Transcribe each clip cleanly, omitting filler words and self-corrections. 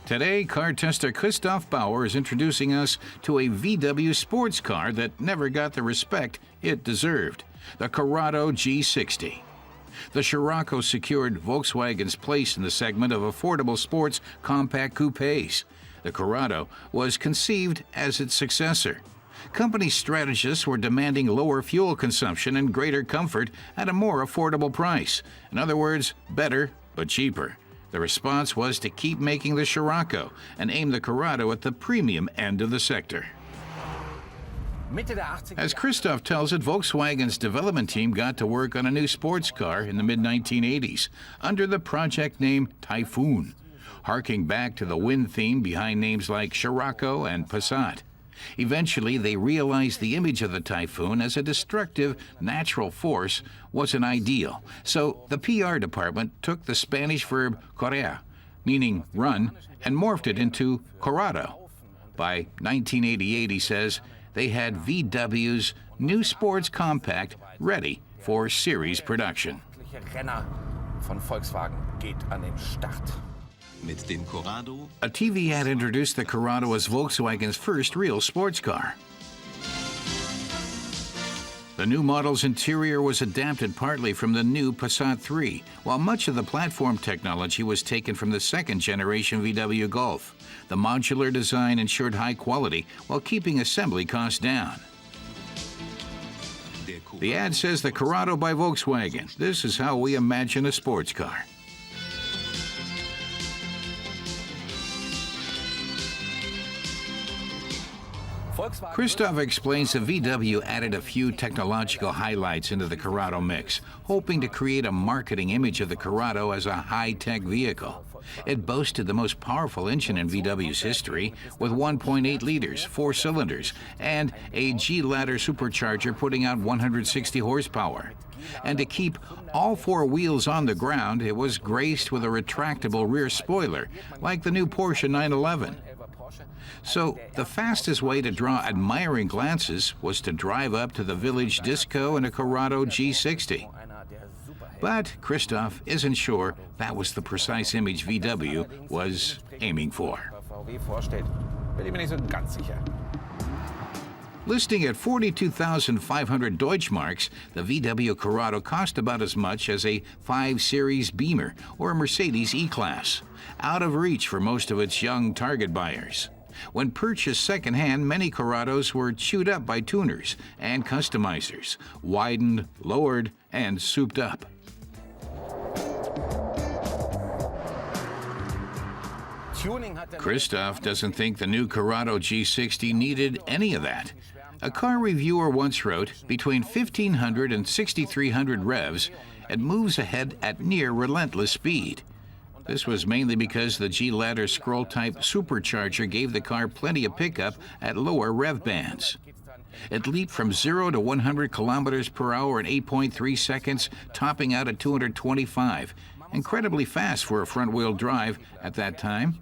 Today, car tester Christoph Bauer is introducing us to a VW sports car that never got the respect it deserved, the Corrado G60. The Scirocco secured Volkswagen's place in the segment of affordable sports compact coupes. The Corrado was conceived as its successor. Company strategists were demanding lower fuel consumption and greater comfort at a more affordable price. In other words, better but cheaper. The response was to keep making the Scirocco and aim the Corrado at the premium end of the sector. As Christoph tells it, Volkswagen's development team got to work on a new sports car in the mid-1980s under the project name Typhoon, harking back to the wind theme behind names like Scirocco and Passat. Eventually, they realized the image of the Typhoon as a destructive natural force wasn't ideal, so the PR department took the Spanish verb correr, meaning run, and morphed it into Corrado. By 1988, he says, they had VW's new sports compact ready for series production. A TV ad introduced the Corrado as Volkswagen's first real sports car. The new model's interior was adapted partly from the new Passat 3, while much of the platform technology was taken from the second-generation VW Golf. The modular design ensured high quality while keeping assembly costs down. The ad says the Corrado by Volkswagen. This is how we imagine a sports car. Christoph explains the VW added a few technological highlights into the Corrado mix, hoping to create a marketing image of the Corrado as a high-tech vehicle. It boasted the most powerful engine in VW's history, with 1.8 liters, 4 cylinders, and a G-ladder supercharger putting out 160 horsepower. And to keep all 4 wheels on the ground, it was graced with a retractable rear spoiler, like the new Porsche 911. So the fastest way to draw admiring glances was to drive up to the village disco in a Corrado G60. But Christoph isn't sure that was the precise image VW was aiming for. Listing at 42,500 Deutschmarks, the VW Corrado cost about as much as a 5 Series Beamer or a Mercedes E-Class, out of reach for most of its young target buyers. When purchased secondhand, many Corrados were chewed up by tuners and customizers, widened, lowered, and souped up. Christoph doesn't think the new Corrado G60 needed any of that. A car reviewer once wrote, between 1,500 and 6,300 revs, it moves ahead at near relentless speed. This was mainly because the G-ladder scroll-type Supercharger gave the car plenty of pickup at lower rev bands. It leaped from 0 to 100 kilometers per hour in 8.3 seconds, topping out at 225. Incredibly fast for a front-wheel drive at that time.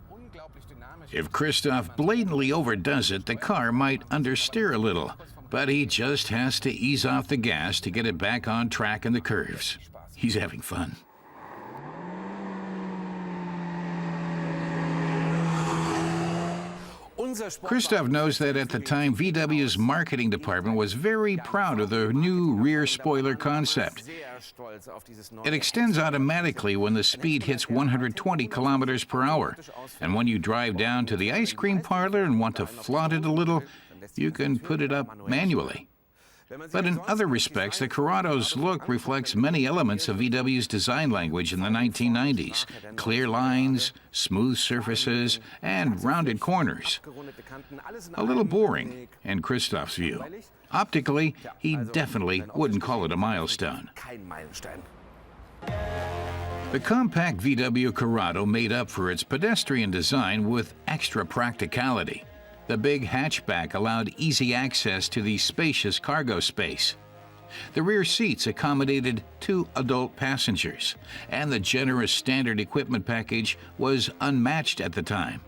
If Christoph blatantly overdoes it, the car might understeer a little, but he just has to ease off the gas to get it back on track in the curves. He's having fun. Christoph knows that at the time, VW's marketing department was very proud of the new rear spoiler concept. It extends automatically when the speed hits 120 kilometers per hour. And when you drive down to the ice cream parlor and want to flaunt it a little, you can put it up manually. But in other respects, the Corrado's look reflects many elements of VW's design language in the 1990s. Clear lines, smooth surfaces, and rounded corners. A little boring, in Christoph's view. Optically, he definitely wouldn't call it a milestone. The compact VW Corrado made up for its pedestrian design with extra practicality. The big hatchback allowed easy access to the spacious cargo space. The rear seats accommodated 2 adult passengers, and the generous standard equipment package was unmatched at the time,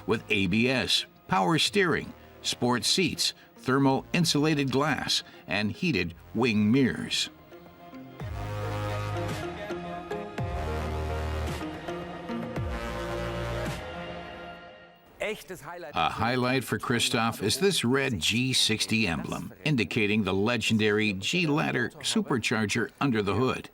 with ABS, power steering, sport seats, thermal insulated glass, and heated wing mirrors. A highlight for Christoph is this red G60 emblem, indicating the legendary G-ladder supercharger under the hood.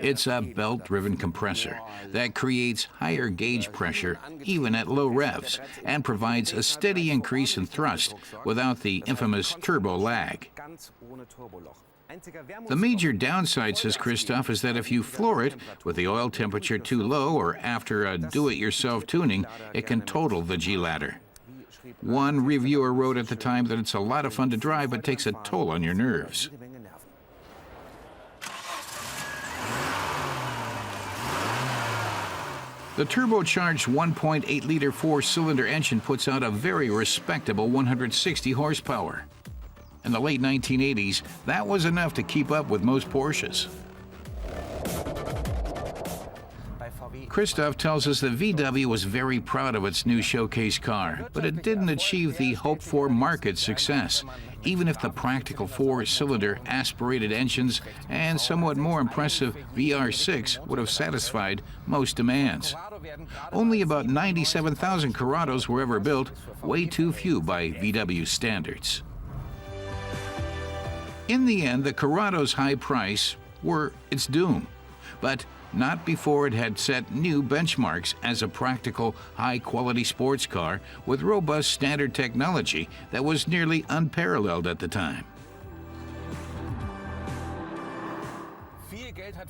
It's a belt-driven compressor that creates higher gauge pressure even at low revs and provides a steady increase in thrust without the infamous turbo lag. The major downside, says Christoph, is that if you floor it with the oil temperature too low or after a do-it-yourself tuning, it can total the G-ladder. One reviewer wrote at the time that it's a lot of fun to drive, but takes a toll on your nerves. The turbocharged 1.8-liter four-cylinder engine puts out a very respectable 160 horsepower. In the late 1980s, that was enough to keep up with most Porsches. Christoph tells us that VW was very proud of its new showcase car, but it didn't achieve the hoped-for market success, even if the practical four-cylinder aspirated engines and somewhat more impressive VR6 would have satisfied most demands. Only about 97,000 Corrados were ever built, way too few by VW standards. In the end, the Corrado's high price were its doom, but not before it had set new benchmarks as a practical, high-quality sports car with robust standard technology that was nearly unparalleled at the time.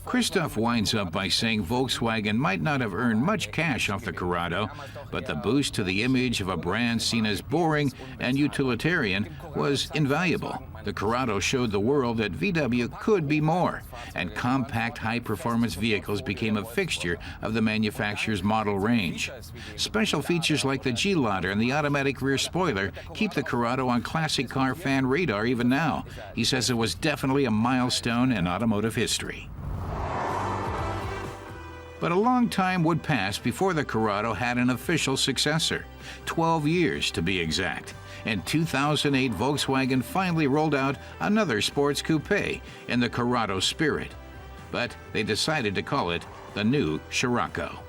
Christoph winds up by saying Volkswagen might not have earned much cash off the Corrado, but the boost to the image of a brand seen as boring and utilitarian was invaluable. The Corrado showed the world that VW could be more, and compact high-performance vehicles became a fixture of the manufacturer's model range. Special features like the G-ladder and the automatic rear spoiler keep the Corrado on classic car fan radar even now. He says it was definitely a milestone in automotive history. But a long time would pass before the Corrado had an official successor, 12 years to be exact. In 2008, Volkswagen finally rolled out another sports coupe in the Corrado spirit, but they decided to call it the new Scirocco.